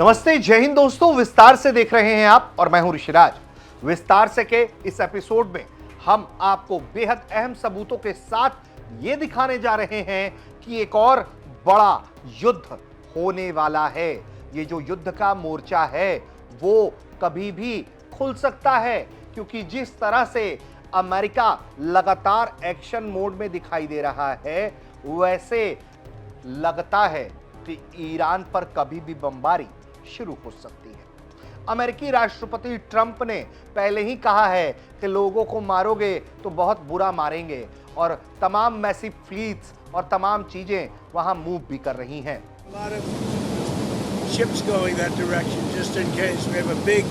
नमस्ते, जय हिंद दोस्तों। विस्तार से देख रहे हैं आप और मैं हूं ऋषिराज। विस्तार से के इस एपिसोड में हम आपको बेहद अहम सबूतों के साथ ये दिखाने जा रहे हैं कि एक और बड़ा युद्ध होने वाला है। ये जो युद्ध का मोर्चा है वो कभी भी खुल सकता है, क्योंकि जिस तरह से अमेरिका लगातार एक्शन मोड में दिखाई दे रहा है, वैसे लगता है कि ईरान पर कभी भी बमबारी शुरू हो सकती है। अमेरिकी राष्ट्रपति ट्रंप ने पहले ही कहा है कि लोगों को मारोगे तो बहुत बुरा मारेंगे, और तमाम मैसिव फ्लीट्स और तमाम चीजें वहां मूव भी कर रही हैं। Ships going that direction just in case. We have a big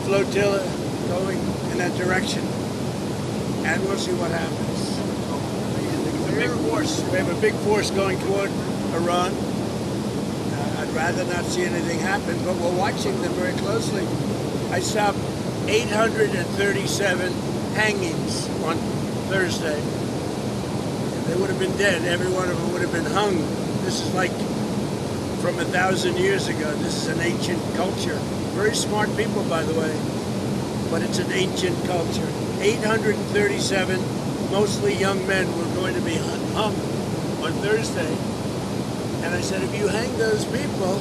flotilla going in that direction, and we'll see what happens. A big force. We have a big force going toward Iran. I'd rather not see anything happen, but we're watching them very closely. I stopped 837 hangings on Thursday. They would have been dead. Every one of them would have been hung. This is like from 1,000 years ago. This is an ancient culture. Very smart people, by the way, but it's an ancient culture. 837, mostly young men, were going to be hung on Thursday. And I said, if you hang those people,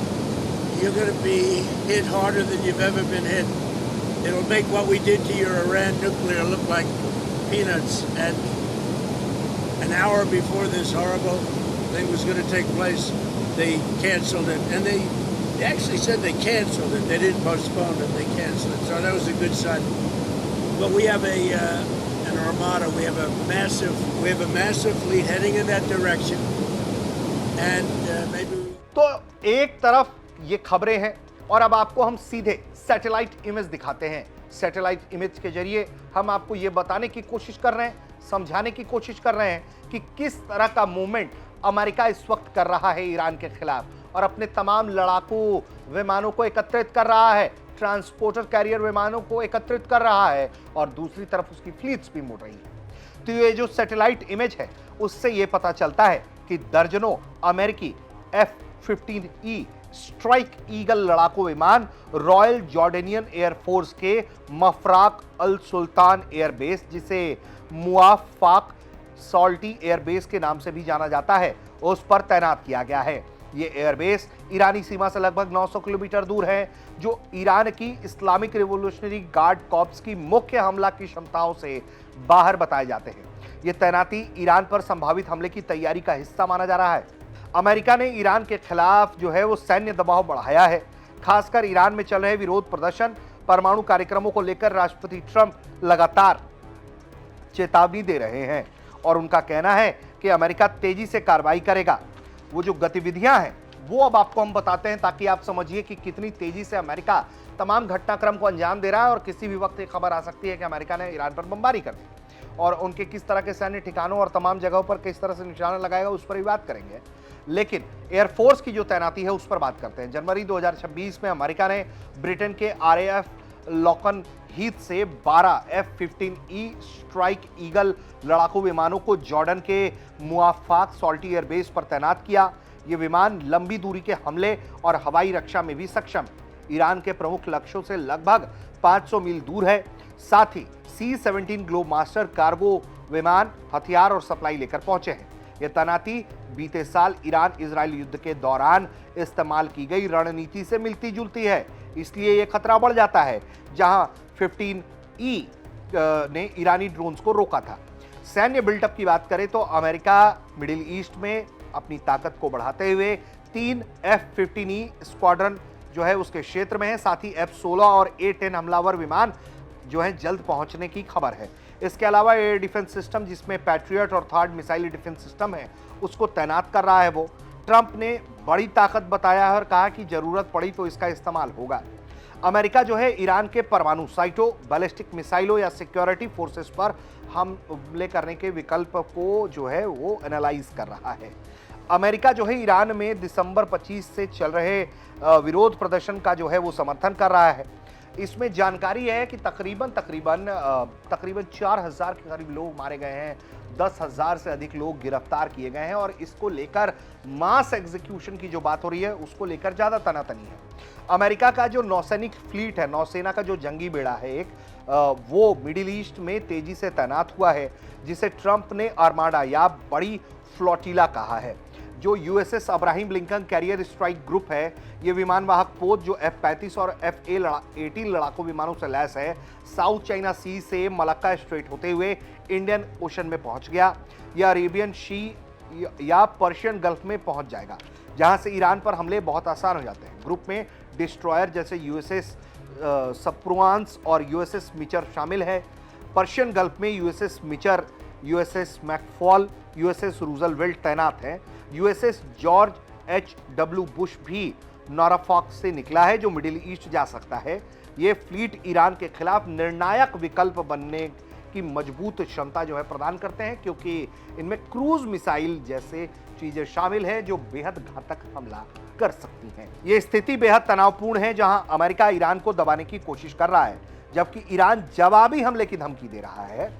you're going to be hit harder than you've ever been hit. It'll make what we did to your Iran nuclear look like peanuts. And an hour before this horrible thing was going to take place, they canceled it. And they actually said they canceled it. They didn't postpone it. They canceled it. So that was a good sign. But we have an armada. We have a massive fleet heading in that direction. तो एक तरफ ये खबरें हैं, और अब आपको हम सीधे सैटेलाइट इमेज दिखाते हैं। सैटेलाइट इमेज के जरिए हम आपको ये बताने की कोशिश कर रहे हैं, समझाने की कोशिश कर रहे हैं कि किस तरह का मूवमेंट अमेरिका इस वक्त कर रहा है ईरान के खिलाफ, और अपने तमाम लड़ाकू विमानों को एकत्रित कर रहा है, ट्रांसपोर्टर कैरियर विमानों को एकत्रित कर रहा है, और दूसरी तरफ उसकी फ्लीट्स भी मुड़ रही है। तो ये जो सैटेलाइट इमेज है उससे ये पता चलता है कि दर्जनों अमेरिकी F-15E स्ट्राइक ईगल लड़ाकू विमान रॉयल जॉर्डेनियन एयरफोर्स के मफराक अल सुल्तान एयरबेस, जिसे मुआफाक सॉल्टी एयरबेस के नाम से भी जाना जाता है, उस पर तैनात किया गया है। ये एयरबेस ईरानी सीमा से लगभग 900 किलोमीटर दूर है, जो ईरान की इस्लामिक रिवॉल्यूशनरी गार्ड कॉर्प्स की मुख्य हमला की क्षमताओं से बाहर बताए जाते हैं। ये तैनाती ईरान पर संभावित हमले की तैयारी का हिस्सा माना जा रहा है। अमेरिका ने ईरान के खिलाफ जो है वो सैन्य दबाव बढ़ाया है, खासकर ईरान में चल रहे विरोध प्रदर्शन, परमाणु कार्यक्रमों को लेकर राष्ट्रपति ट्रंप लगातार चेतावनी दे रहे हैं, और उनका कहना है कि अमेरिका तेजी से कार्रवाई करेगा। वो जो गतिविधियां हैं वो अब आपको हम बताते हैं, ताकि आप समझिए कि कितनी तेजी से अमेरिका तमाम घटनाक्रम को अंजाम दे रहा है, और किसी भी वक्त एक खबर आ सकती है कि अमेरिका ने ईरान पर बमबारी कर दी, और उनके किस तरह के सैन्य ठिकानों और तमाम जगहों पर किस तरह से निशाना लगाएगा उस पर भी बात करेंगे। लेकिन एयरफोर्स की जो तैनाती है उस पर बात करते हैं। जनवरी 2026 में अमेरिका ने ब्रिटेन के RAF लॉकन हीथ से 12 F-15E स्ट्राइक ईगल लड़ाकू विमानों को जॉर्डन के मुआफाक सॉल्टी एयरबेस पर तैनात किया। ये विमान लंबी दूरी के हमले और हवाई रक्षा में भी सक्षम, ईरान के प्रमुख लक्ष्यों से लगभग 500 मील दूर है। साथ ही C-17 ग्लोबमास्टर कार्गो विमान हथियार और सप्लाई लेकर पहुंचे हैं। यह तैनाती बीते साल ईरान इजराइल युद्ध के दौरान इस्तेमाल की गई रणनीति से मिलती जुलती है, इसलिए यह खतरा बढ़ जाता है। जहां 15E ने ईरानी ड्रोन्स को रोका था। सैन्य बिल्टअप की बात करें तो अमेरिका मिडिल ईस्ट में अपनी ताकत को बढ़ाते हुए 3 F-15E स्क्वाड्रन जो है उसके क्षेत्र में है। साथ ही F-16 और A-10 हमलावर विमान जो है जल्द पहुंचने की खबर है। इसके अलावा एयर डिफेंस सिस्टम, जिसमें पैट्रियट और थर्ड मिसाइल डिफेंस सिस्टम है, उसको तैनात कर रहा है वो। ट्रंप ने बड़ी ताकत बताया है और कहा कि जरूरत पड़ी तो इसका इस्तेमाल होगा। अमेरिका जो है ईरान के परमाणु साइटों, बैलिस्टिक मिसाइलों या सिक्योरिटी फोर्सेस पर हमले करने के विकल्प को जो है वो एनालाइज कर रहा है। अमेरिका जो है ईरान में दिसंबर 25 से चल रहे विरोध प्रदर्शन का जो है वो समर्थन कर रहा है। इसमें जानकारी है कि तकरीबन 4000 के करीब लोग मारे गए हैं, 10,000 से अधिक लोग गिरफ्तार किए गए हैं और इसको लेकर मास एग्जीक्यूशन की जो बात हो रही है उसको लेकर ज्यादा तनातनी है। अमेरिका का जो नौसैनिक फ्लीट है, नौसेना का जो जंगी बेड़ा है एक, वो मिडिल ईस्ट में तेजी से तैनात हुआ है, जिसे ट्रंप ने आर्माडा या बड़ी फ्लोटिला कहा है। जो USS Abraham Lincoln carrier strike group है, ये विमान वाहक पोत जो F-35 और F-18 लड़ाकू विमानों से लैस है, साउथ चाइना सी से मलक्का स्ट्रेट होते हुए इंडियन ओशन में पहुंच गया या अरेबियन सी या पर्शियन गल्फ में पहुंच जाएगा, जहां से ईरान पर हमले बहुत आसान हो जाते हैं। ग्रुप में डिस्ट्रॉयर जैसे यूएसएस सप्रुआंस और यूएसएस मिचर शामिल है। पर्शियन गल्फ में USS Mitscher, USS McFaul, USS Roosevelt तैनात हैं। USS George H.W. बुश भी नॉरफॉक से निकला है, जो मिडिल ईस्ट जा सकता है। ये फ्लीट ईरान के खिलाफ निर्णायक विकल्प बनने की मजबूत क्षमता जो है प्रदान करते हैं, क्योंकि इनमें क्रूज मिसाइल जैसे चीजें शामिल हैं जो बेहद घातक हमला कर सकती हैं। ये स्थिति बेहद तनावपूर्ण है, जहां अमेरिका ईरान को दबाने की कोशिश कर रहा है, जबकि ईरान जवाबी हमले की धमकी दे रहा है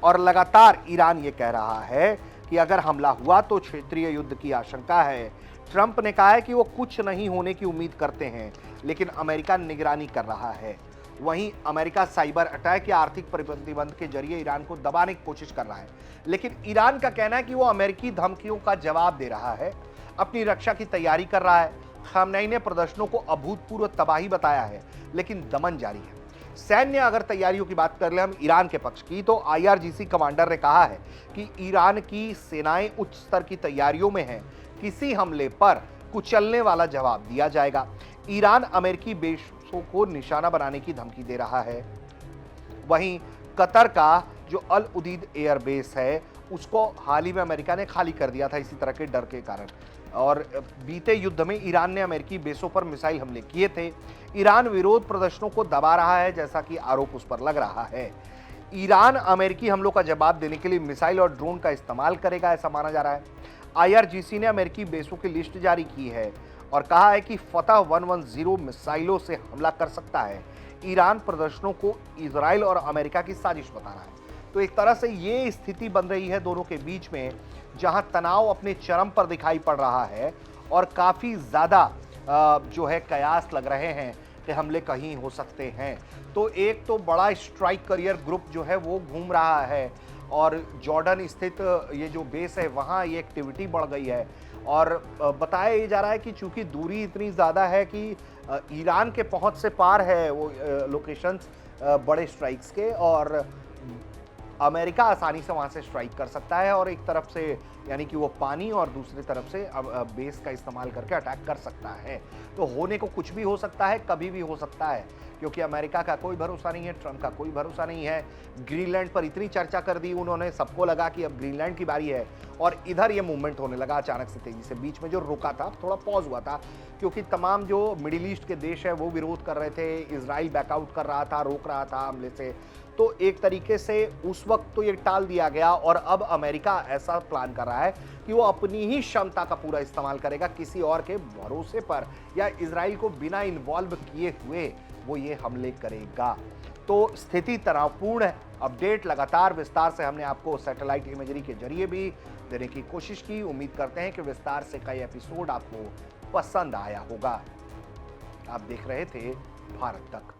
और लगातार ईरान ये कह रहा है कि अगर हमला हुआ तो क्षेत्रीय युद्ध की आशंका है। ट्रंप ने कहा है कि वो कुछ नहीं होने की उम्मीद करते हैं, लेकिन अमेरिका निगरानी कर रहा है। वहीं अमेरिका साइबर अटैक या आर्थिक प्रतिबंध के जरिए ईरान को दबाने की कोशिश कर रहा है, लेकिन ईरान का कहना है कि वो अमेरिकी धमकियों का जवाब दे रहा है, अपनी रक्षा की तैयारी कर रहा है। खामनेई ने प्रदर्शनों को अभूतपूर्व तबाही बताया है, लेकिन दमन जारी है। सैन्य अगर तैयारियों की बात कर ले हम ईरान के पक्ष की, तो IRGC कमांडर ने कहा है कि ईरान की सेनाएं उच्च स्तर की तैयारियों में हैं, किसी हमले पर कुचलने वाला जवाब दिया जाएगा। ईरान अमेरिकी बेसों को निशाना बनाने की धमकी दे रहा है। वहीं कतर का जो अल उदीद एयर बेस है, उसको हाल ही में अमेरिका ने खाली कर दिया था इसी तरह के डर के कारण, और बीते युद्ध में ईरान ने अमेरिकी बेसों पर मिसाइल हमले किए थे। ईरान विरोध प्रदर्शनों को दबा रहा है, जैसा कि आरोप उस पर लग रहा है। ईरान अमेरिकी हमलों का जवाब देने के लिए मिसाइल और ड्रोन का इस्तेमाल करेगा, ऐसा माना जा रहा है। IRGC ने अमेरिकी बेसों की लिस्ट जारी की है और कहा है कि फतह 110 मिसाइलों से हमला कर सकता है। ईरान प्रदर्शनों को इजराइल और अमेरिका की साजिश बता रहा है। तो एक तरह से ये स्थिति बन रही है दोनों के बीच में, जहां तनाव अपने चरम पर दिखाई पड़ रहा है और काफ़ी ज़्यादा जो है कयास लग रहे हैं कि हमले कहीं हो सकते हैं। तो एक तो बड़ा स्ट्राइक करियर ग्रुप जो है वो घूम रहा है, और जॉर्डन स्थित ये जो बेस है वहाँ ये एक्टिविटी बढ़ गई है, और बताया ये जा रहा है कि चूंकि दूरी इतनी ज़्यादा है कि ईरान के पहुंच से पार है वो लोकेशंस बड़े स्ट्राइक्स के, और अमेरिका आसानी से वहां से स्ट्राइक कर सकता है, और एक तरफ से यानी कि वो पानी और दूसरी तरफ से बेस का इस्तेमाल करके अटैक कर सकता है। तो होने को कुछ भी हो सकता है, कभी भी हो सकता है, क्योंकि अमेरिका का कोई भरोसा नहीं है, ट्रंप का कोई भरोसा नहीं है। ग्रीनलैंड पर इतनी चर्चा कर दी उन्होंने, सबको लगा कि अब ग्रीनलैंड की बारी है, और इधर ये मूवमेंट होने लगा अचानक से तेजी से। बीच में जो रुका था, थोड़ा पॉज हुआ था, क्योंकि तमाम जो मिडिल ईस्ट के देश है वो विरोध कर रहे थे, इजराइल बैकआउट कर रहा था, रोक रहा था हमले से। तो एक तरीके से उस वक्त तो ये टाल दिया गया, और अब अमेरिका ऐसा प्लान कर रहा है कि वो अपनी ही क्षमता का पूरा इस्तेमाल करेगा, किसी और के भरोसे पर या इजराइल को बिना इन्वॉल्व किए हुए वो ये हमले करेगा। तो स्थिति तनावपूर्ण है। अपडेट लगातार विस्तार से हमने आपको सैटेलाइट इमेजरी के जरिए भी देने की कोशिश की। उम्मीद करते हैं कि विस्तार से कई एपिसोड आपको पसंद आया होगा। आप देख रहे थे भारत तक।